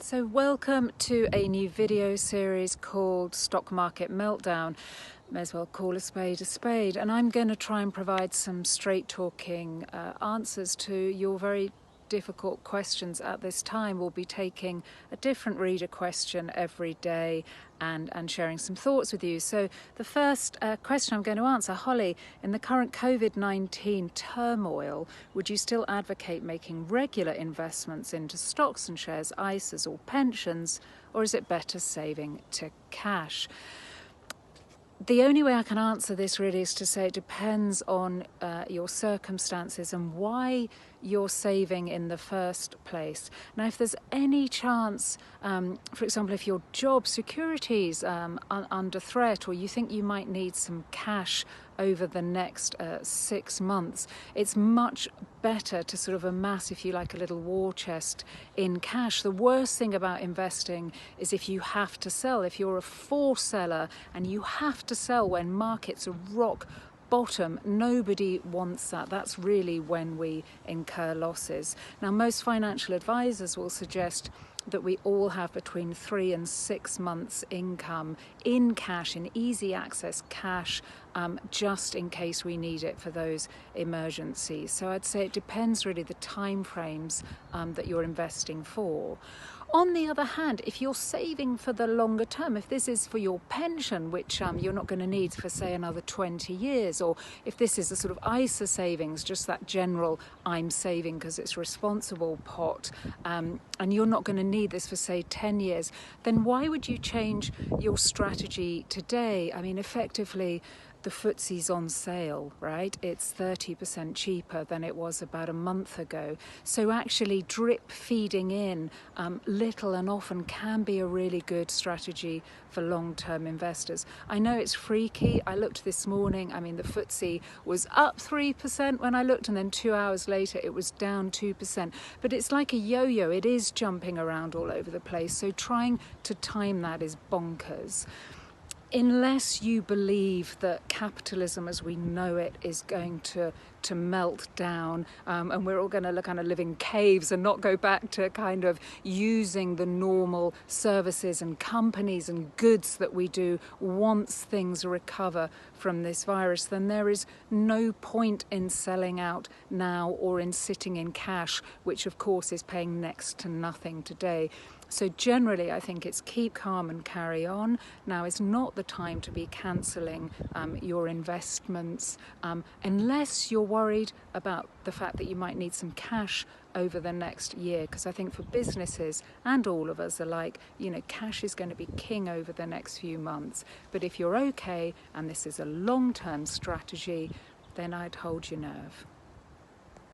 So welcome to a new video series called Stock Market Meltdown. May as well call a spade, and I'm going to try and provide some straight talking answers to your very difficult questions at this time. We'll be taking a different reader question every day and sharing some thoughts with you. So the first question I'm going to answer, Holly, in the current COVID-19 turmoil, would you still advocate making regular investments into stocks and shares, ISAs or pensions, or is it better saving to cash? The only way I can answer this really is to say it depends on your circumstances and why you're saving in the first place. Now, if there's any chance, for example, if your job security is under threat, or you think you might need some cash over the next 6 months, it's much better to sort of amass, if you like, a little war chest in cash. The worst thing about investing is if you have to sell. If you're a forced seller and you have to sell when markets are rock bottom, nobody wants that. That's really when we incur losses. Now, most financial advisors will suggest that we all have between 3 and 6 months income in cash, in easy access cash, just in case we need it for those emergencies. So I'd say it depends really the time frames that you're investing for. On the other hand, if you're saving for the longer term, if this is for your pension, which you're not going to need for, say, another 20 years, or if this is a sort of ISA savings, just that general I'm saving because it's responsible pot, and you're not going to need this for, say, 10 years, then why would you change your strategy today? I mean, effectively, the FTSE's on sale, right? It's 30% cheaper than it was about a month ago. So actually drip feeding in little and often can be a really good strategy for long-term investors. I know it's freaky. I looked this morning. I mean, the FTSE was up 3% when I looked, and then 2 hours later it was down 2%. But it's like a yo-yo. It is jumping around all over the place. So trying to time that is bonkers. Unless you believe that capitalism as we know it is going to melt down, and we're all going to kind of live in caves and not go back to kind of using the normal services and companies and goods that we do once things recover from this virus, then there is no point in selling out now or in sitting in cash, which of course is paying next to nothing today. So generally, I think it's keep calm and carry on. Now is not the time to be cancelling your investments unless you're worried about the fact that you might need some cash over the next year, because I think for businesses and all of us alike, cash is going to be king over the next few months. But if you're okay and this is a long-term strategy, then I'd hold your nerve.